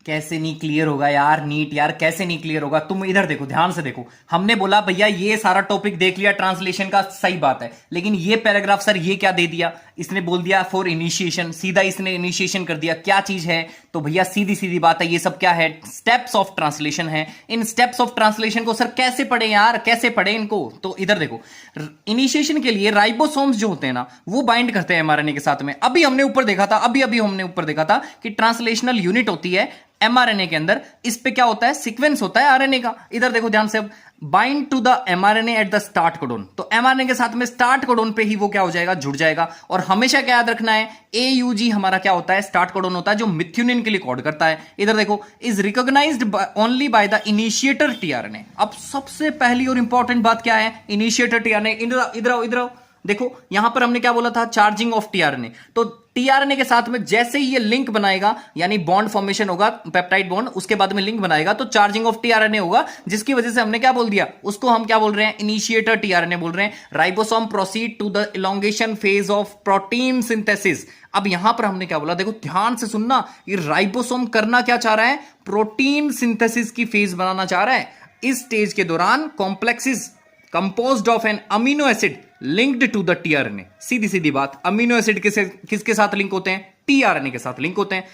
कैसे नहीं क्लियर होगा यार नीट यार, कैसे नहीं क्लियर होगा? तुम इधर देखो, ध्यान से देखो। हमने बोला भैया ये सारा टॉपिक देख लिया ट्रांसलेशन का, सही बात है, लेकिन ये पैराग्राफ सर ये क्या दे दिया? इसने बोल दिया फॉर इनिशिएशन, सीधा इसने इनिशिएशन कर दिया। क्या चीज है? तो भैया सीधी सीधी बात है, ये सब क्या है? स्टेप्स ऑफ ट्रांसलेशन है। इन स्टेप्स ऑफ ट्रांसलेशन को सर कैसे पढ़े यार, कैसे पढ़े इनको? तो इधर देखो, इनिशिएशन के लिए राइबोसोम्स जो होते हैं ना, वो बाइंड करते हैं एमआरएनए के साथ में। अभी हमने ऊपर देखा था, अभी अभी हमने ऊपर देखा था कि ट्रांसलेशनल यूनिट होती है एमआरएनए के अंदर। इस पे क्या होता है? सीक्वेंस होता है आरएनए का। इधर देखो ध्यान से, अब bind to the mRNA at the start codon. तो एमआरएनए के साथ में स्टार्ट कोडोन पे ही वो क्या हो जाएगा? जुड़ जाएगा। और हमेशा क्या याद रखना है? एयूजी हमारा क्या होता है? स्टार्ट कोडोन होता है, जो मिथ्यूनिन के लिए कोड करता है। इधर देखो, is recognised only by the initiator tRNA. अब सबसे पहली और इंपॉर्टेंट बात क्या है? Initiator tRNA. इधर आओ, इधर आओ। देखो यहां पर हमने क्या बोला था? Charging of tRNA. तो टीआरएनए के साथ में जैसे ही ये लिंक बनाएगा, यानी बॉन्ड फॉर्मेशन होगा, पेप्टाइड बॉन्ड, उसके बाद में लिंक बनाएगा, तो चार्जिंग ऑफ टीआरएनए होगा, जिसकी वजह से हमने क्या बोल दिया? उसको हम क्या बोल रहे हैं? इनिशिएटर टीआरएनए बोल रहे हैं। Ribosome proceed to the elongation phase of protein synthesis. अब यहां पर हमने क्या बोला? देखो ध्यान से सुनना, ये राइबोसोम करना क्या चाह रहा है? प्रोटीन सिंथेसिस की फेज बनाना चाह रहा है। इस स्टेज के दौरान complexes composed of an amino acid linked to the tRNA. सीधी सीधी बात, अमीनो एसिड किसके साथ लिंक होते हैं? टीआरएनए के साथ लिंक होते हैं।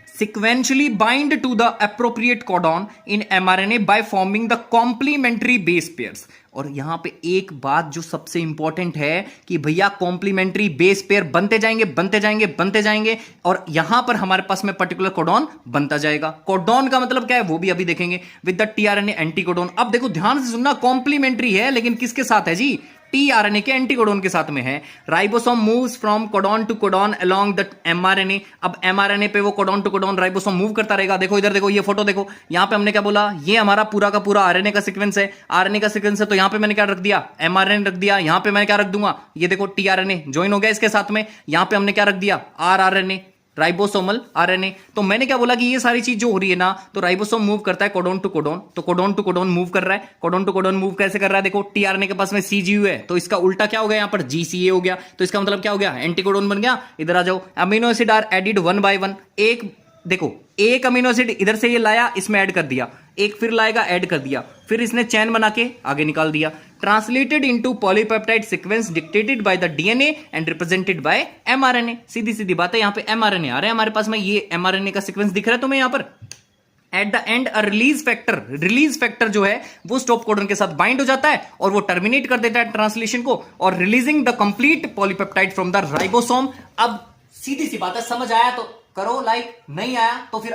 sequentially bind to the appropriate codon in mRNA by forming the complementary base pairs। और यहां पे एक बात जो सबसे इंपॉर्टेंट है कि भैया कॉम्प्लीमेंट्री बेस पेयर बनते जाएंगे, बनते जाएंगे, बनते जाएंगे, और यहां पर हमारे पास में पर्टिकुलर कोडॉन बनता जाएगा। कोडॉन का मतलब क्या है वो भी अभी देखेंगे, with the tRNA anti codon. अब देखो ध्यान से सुनना, कॉम्प्लीमेंट्री है लेकिन किसके साथ है जी? टीआरएनए के एंटीकोडॉन के साथ में है। Ribosome moves from codon to codon along the mRNA. अब एमआरएनए पे वो codon to codon ribosome move करता रहेगा। देखो इधर देखो, ये फोटो देखो, यहां पे हमने क्या बोला? ये हमारा पूरा का पूरा आरएनए का सीक्वेंस है। आरएनए का सीक्वेंस है, तो यहां पे मैंने क्या रख दिया? एमआरएनए रख दिया। यहां पे मैं क्या रख दूंगा? ये देखो टीआरएनए ज्वाइन हो गया इसके साथ में। यहां पे हमने क्या रख दिया? RRNA, ribosomal RNA. तो मैंने क्या बोला कि ये सारी चीज जो हो रही है ना, तो राइबोसोम मूव करता है कोडॉन टू कोडॉन, तो कोडॉन टू कोडॉन मूव कर रहा है। कोडॉन टू कोडॉन मूव कैसे कर रहा है? देखो टीआरएनए के पास में सीजीयू है, तो इसका उल्टा क्या हो गया? यहां पर जीसीए हो गया। तो इसका मतलब क्या हो गया? एंटीकोडॉन बन गया। इधर आ जाओ, amino acid are added one by one. एक देखो, एक अमीनो एसिड इधर से ये लाया, इसमें ऐड कर दिया, एक फिर लाएगा, ऐड कर दिया, फिर इसने चैन बना के आगे निकाल दिया। Translated into polypeptide sequence dictated by the DNA and represented by mRNA. सीधी सीधी बात है, यहां पे एमआरएनए आ रहा है हमारे पास में, ये एमआरएनए का सीक्वेंस दिख रहा है तुम्हें यहां पर। At the end a release factor जो है वो स्टॉप कोडन के साथ बाइंड हो जाता है और वो टर्मिनेट कर देता है ट्रांसलेशन को, और releasing the complete polypeptide from the ribosome. अब सीधी सी बात है, समझ आया तो करो लाइक, नहीं आया तो फिर